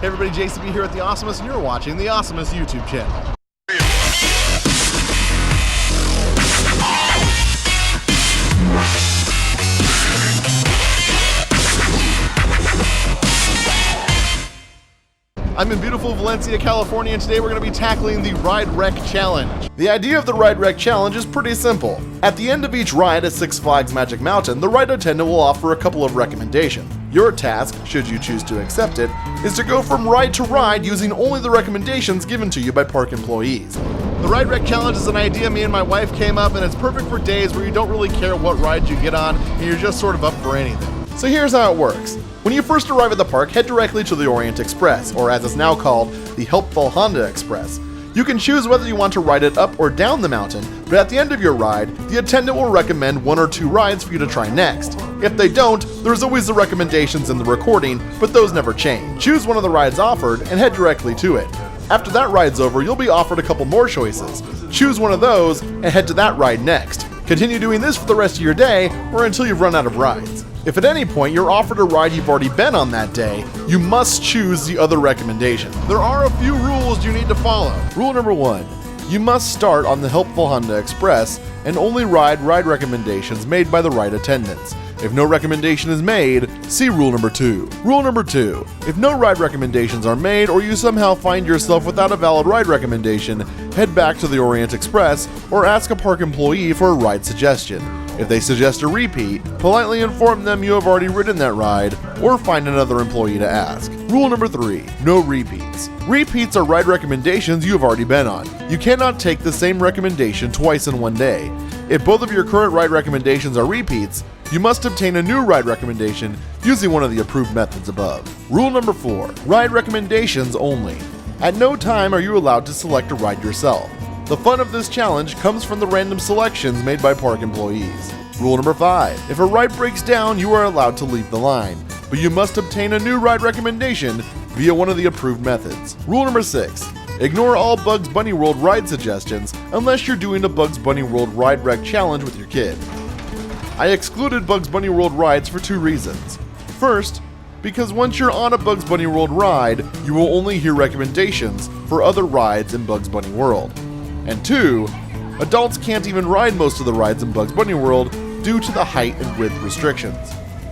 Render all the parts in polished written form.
Hey everybody, JCB here at The Awesomest, and you're watching The Awesomest YouTube channel. I'm in beautiful Valencia, California, and today we're going to be tackling the Ride Wreck Challenge. The idea of the Ride Wreck Challenge is pretty simple. At the end of each ride at Six Flags Magic Mountain, the ride attendant will offer a couple of recommendations. Your task, should you choose to accept it, is to go from ride to ride using only the recommendations given to you by park employees. The Ride Wreck Challenge is an idea me and my wife came up, and it's perfect for days where you don't really care what ride you get on and you're just sort of up for anything. So here's how it works. When you first arrive at the park, head directly to the Orient Express, or as it's now called, the helpful Honda Express. You can choose whether you want to ride it up or down the mountain, but at the end of your ride, the attendant will recommend one or two rides for you to try next. If they don't, there's always the recommendations in the recording, but those never change. Choose one of the rides offered and head directly to it. After that ride's over, you'll be offered a couple more choices. Choose one of those and head to that ride next. Continue doing this for the rest of your day or until you've run out of rides. If at any point you're offered a ride you've already been on that day, you must choose the other recommendation. There are a few rules you need to follow. Rule number 1. You must start on the helpful Honda Express and only ride recommendations made by the ride attendants. If no recommendation is made, see rule number 2. Rule number 2. If no ride recommendations are made or you somehow find yourself without a valid ride recommendation, head back to the Orient Express or ask a park employee for a ride suggestion. If they suggest a repeat, politely inform them you have already ridden that ride, or find another employee to ask. Rule number 3. No repeats. Repeats are ride recommendations you have already been on. You cannot take the same recommendation twice in one day. If both of your current ride recommendations are repeats, you must obtain a new ride recommendation using one of the approved methods above. Rule number 4. Ride recommendations only. At no time are you allowed to select a ride yourself. The fun of this challenge comes from the random selections made by park employees. Rule number 5. If a ride breaks down, you are allowed to leave the line, but you must obtain a new ride recommendation via one of the approved methods. Rule number 6. Ignore all Bugs Bunny World ride suggestions unless you're doing a Bugs Bunny World Ride Wreck Challenge with your kid. I excluded Bugs Bunny World rides for 2 reasons. First, because once you're on a Bugs Bunny World ride, you will only hear recommendations for other rides in Bugs Bunny World. And 2, adults can't even ride most of the rides in Bugs Bunny World due to the height and width restrictions.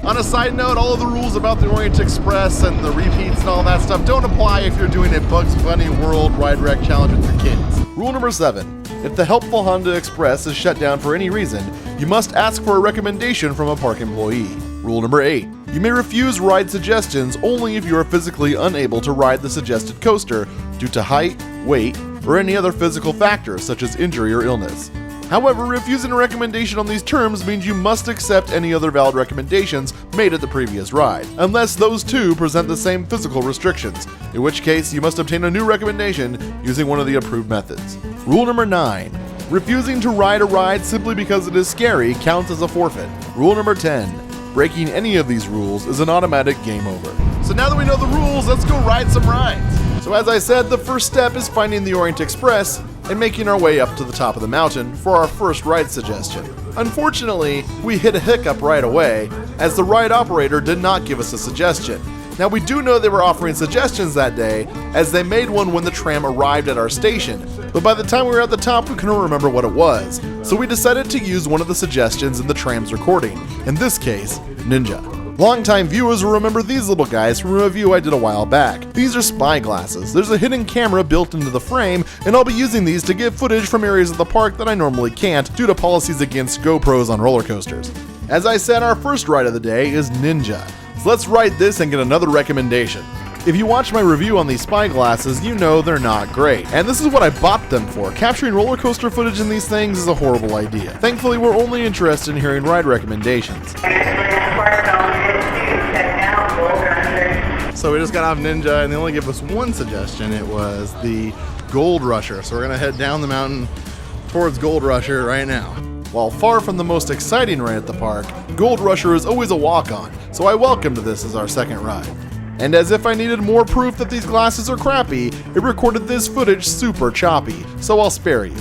On a side note, all of the rules about the Orient Express and the repeats and all that stuff don't apply if you're doing a Bugs Bunny World Ride Wreck Challenge with your kids. Rule number 7. If the helpful Honda Express is shut down for any reason, you must ask for a recommendation from a park employee. Rule number 8. You may refuse ride suggestions only if you are physically unable to ride the suggested coaster due to height, weight, or any other physical factors such as injury or illness. However, refusing a recommendation on these terms means you must accept any other valid recommendations made at the previous ride, unless those two present the same physical restrictions, in which case you must obtain a new recommendation using one of the approved methods. Rule number 9. Refusing to ride a ride simply because it is scary counts as a forfeit. Rule number 10. Breaking any of these rules is an automatic game over. So now that we know the rules, let's go ride some rides. So as I said, the first step is finding the Orient Express and making our way up to the top of the mountain for our first ride suggestion. Unfortunately, we hit a hiccup right away, as the ride operator did not give us a suggestion. Now we do know they were offering suggestions that day, as they made one when the tram arrived at our station, but by the time we were at the top we couldn't remember what it was, so we decided to use one of the suggestions in the tram's recording, in this case, Ninja. Longtime viewers will remember these little guys from a review I did a while back. These are spy glasses. There's a hidden camera built into the frame, and I'll be using these to get footage from areas of the park that I normally can't due to policies against GoPros on roller coasters. As I said, our first ride of the day is Ninja. So let's ride this and get another recommendation. If you watch my review on these spy glasses, you know they're not great. And this is what I bought them for. Capturing roller coaster footage in these things is a horrible idea. Thankfully, we're only interested in hearing ride recommendations. So we just got off Ninja and they only gave us one suggestion. It was the Gold Rusher. So we're gonna head down the mountain towards Gold Rusher right now. While far from the most exciting ride at the park, Gold Rusher is always a walk-on, so I welcomed this as our second ride. And as if I needed more proof that these glasses are crappy, it recorded this footage super choppy, so I'll spare you.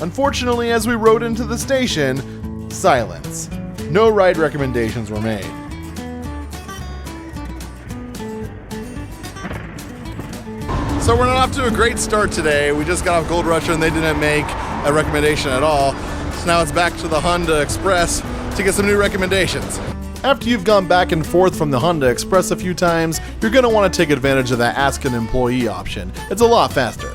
Unfortunately, as we rode into the station, silence. No ride recommendations were made. So we're not off to a great start today. We just got off Gold Rush and they didn't make a recommendation at all. So now it's back to the Honda Express to get some new recommendations. After you've gone back and forth from the Honda Express a few times, you're going to want to take advantage of that Ask an Employee option. It's a lot faster.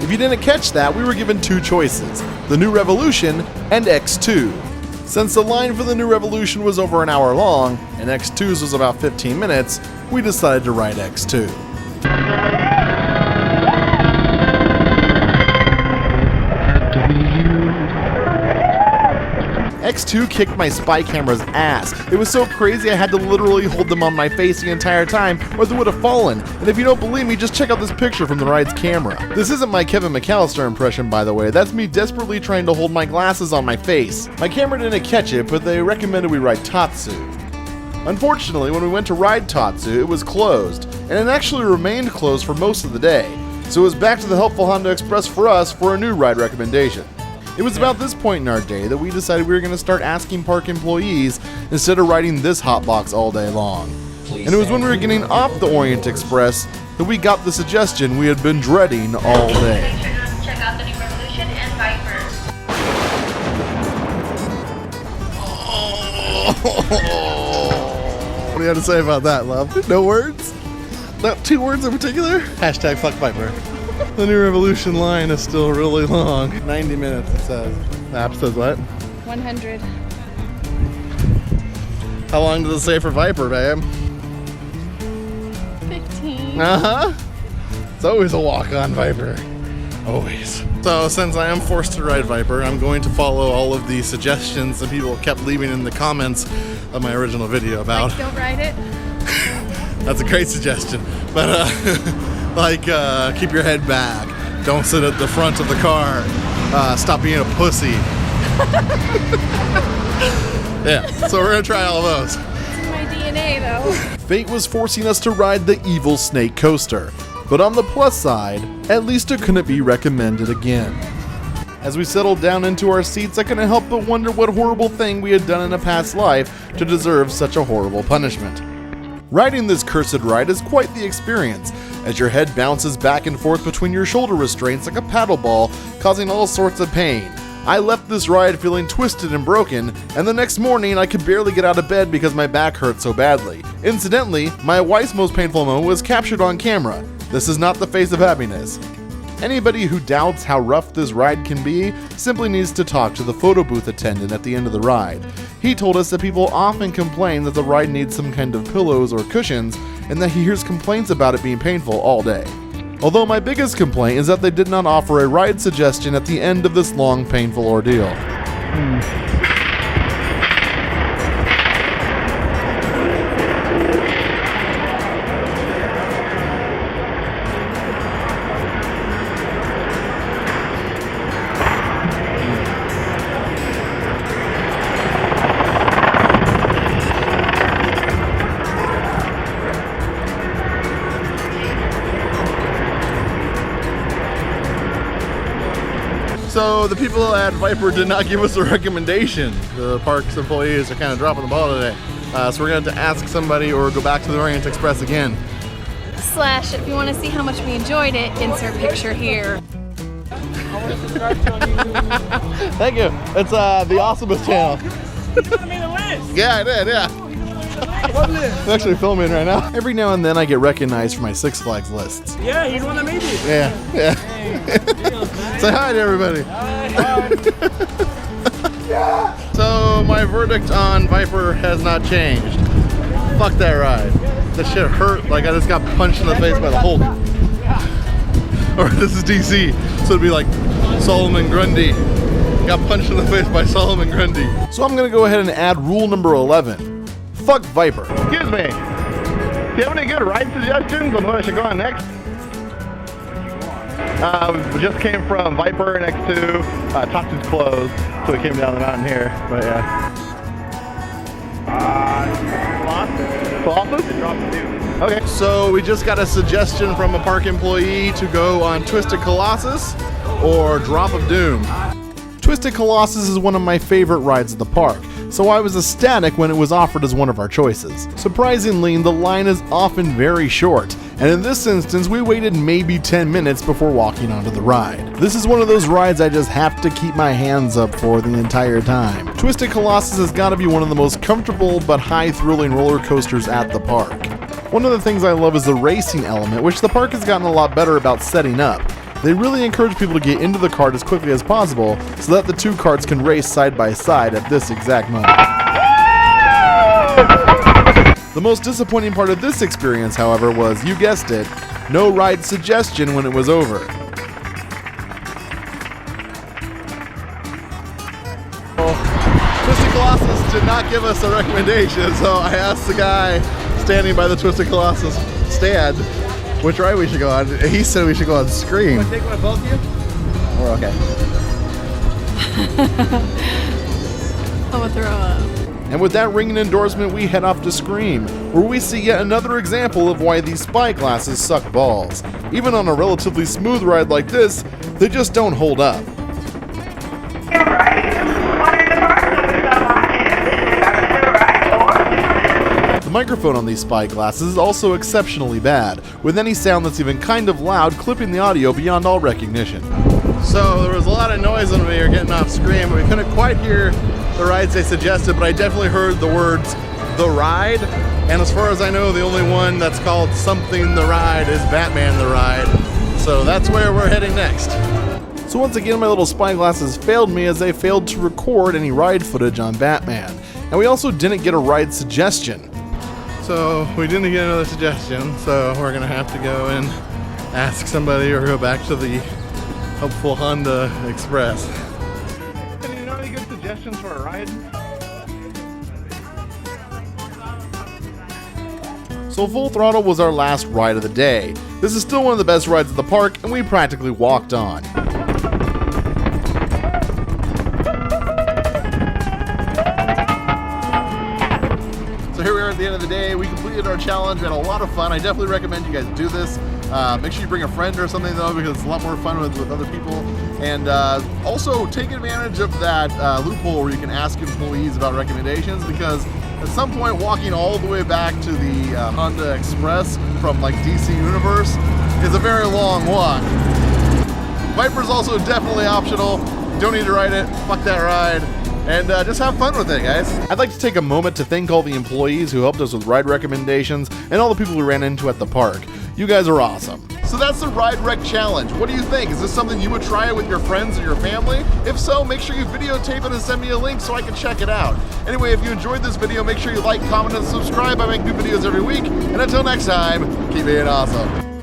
If you didn't catch that, we were given two choices, the New Revolution and X2. Since the line for the New Revolution was over an hour long, and X2's was about 15 minutes, we decided to ride X2. X2 kicked my spy camera's ass. It was so crazy I had to literally hold them on my face the entire time or they would have fallen. And if you don't believe me, just check out this picture from the ride's camera. This isn't my Kevin McAllister impression, by the way. That's me desperately trying to hold my glasses on my face. My camera didn't catch it, but they recommended we ride Tatsu. Unfortunately, when we went to ride Tatsu, it was closed, and it actually remained closed for most of the day. So it was back to the helpful Honda Express for us for a new ride recommendation. It was about this point in our day that we decided we were going to start asking park employees instead of riding this hotbox all day long. And it was when we were getting off the Orient Express that we got the suggestion we had been dreading all day. Check out the New Revolution and Viper. What do you have to say about that, love? No words? Not two words in particular? Hashtag fuck Viper. The New Revolution line is still really long. 90 minutes, it says. The app says what? 100. How long does it say for Viper, babe? 15. Uh-huh. It's always a walk on Viper. Always. So since I am forced to ride Viper, I'm going to follow all of the suggestions that people kept leaving in the comments of my original video about. Like, don't ride it. That's a great suggestion. But keep your head back. Don't sit at the front of the car. Stop being a pussy. Yeah, so we're gonna try all of those. It's in my DNA though. Fate was forcing us to ride the evil snake coaster. But on the plus side, at least it couldn't be recommended again. As we settled down into our seats, I couldn't help but wonder what horrible thing we had done in a past life to deserve such a horrible punishment. Riding this cursed ride is quite the experience, as your head bounces back and forth between your shoulder restraints like a paddle ball, causing all sorts of pain. I left this ride feeling twisted and broken, and the next morning I could barely get out of bed because my back hurt so badly. Incidentally, my wife's most painful moment was captured on camera. This is not the face of happiness. Anybody who doubts how rough this ride can be simply needs to talk to the photo booth attendant at the end of the ride. He told us that people often complain that the ride needs some kind of pillows or cushions, and that he hears complaints about it being painful all day. Although my biggest complaint is that they did not offer a ride suggestion at the end of this long, painful ordeal. So the people at Viper did not give us a recommendation. The park's employees are kind of dropping the ball today. So we're going to have to ask somebody or go back to the Orient Express again. / if you want to see how much we enjoyed it, insert picture here. Thank you. It's the Awesomest channel. Yeah, I did, yeah. I'm actually filming right now. Every now and then I get recognized for my Six Flags lists. Yeah, he's one that made it. Yeah. Say hi to everybody. So my verdict on Viper has not changed. Fuck that ride. That shit hurt like I just got punched in the face by the Hulk. Or this is DC, so it'd be like Solomon Grundy. Got punched in the face by Solomon Grundy. So I'm gonna go ahead and add rule number 11. Fuck Viper. Excuse me. Do you have any good ride suggestions on what I should go on next? We just came from Viper and X2. Tatsu's closed, so we came down the mountain here. But yeah. Colossus? Okay. So we just got a suggestion from a park employee to go on Twisted Colossus or Drop of Doom. Twisted Colossus is one of my favorite rides at the park, so I was ecstatic when it was offered as one of our choices. Surprisingly, the line is often very short, and in this instance we waited maybe 10 minutes before walking onto the ride. This is one of those rides I just have to keep my hands up for the entire time. Twisted Colossus has got to be one of the most comfortable but high-thrilling roller coasters at the park. One of the things I love is the racing element, which the park has gotten a lot better about setting up. They really encourage people to get into the cart as quickly as possible so that the two carts can race side by side at this exact moment. The most disappointing part of this experience, however, was, you guessed it, no ride suggestion when it was over. Twisted Colossus did not give us a recommendation, so I asked the guy standing by the Twisted Colossus stand which ride we should go on. He said we should go on Scream. Want to take one of both of you? We're okay. I'm gonna throw up. And with that ringing endorsement, we head off to Scream, where we see yet another example of why these spyglasses suck balls. Even on a relatively smooth ride like this, they just don't hold up. The microphone on these spyglasses is also exceptionally bad, with any sound that's even kind of loud clipping the audio beyond all recognition. So there was a lot of noise when we were getting off Scream. We couldn't quite hear the rides they suggested, but I definitely heard the words, "The Ride." And as far as I know, the only one that's called something The Ride is Batman The Ride. So that's where we're heading next. So once again, my little spyglasses failed me as they failed to record any ride footage on Batman. And we also didn't get a ride suggestion. So we didn't get another suggestion, so we're gonna have to go and ask somebody or go back to the helpful Honda Express. Do you know any good suggestions for a ride? So Full Throttle was our last ride of the day. This is still one of the best rides at the park, and we practically walked on. So here we are at the end of the day. We completed our challenge. We had a lot of fun. I definitely recommend you guys do this. Make sure you bring a friend or something though, because it's a lot more fun with other people. And also take advantage of that loophole where you can ask employees about recommendations, because at some point walking all the way back to the Honda Express from like DC Universe is a very long walk. Viper's also definitely optional. Don't need to ride it. Fuck that ride. And just have fun with it, guys. I'd like to take a moment to thank all the employees who helped us with ride recommendations and all the people we ran into at the park. You guys are awesome. So that's the Ride Wreck Challenge. What do you think? Is this something you would try with your friends or your family? If so, make sure you videotape it and send me a link so I can check it out. Anyway, if you enjoyed this video, make sure you like, comment, and subscribe. I make new videos every week. And until next time, keep being awesome.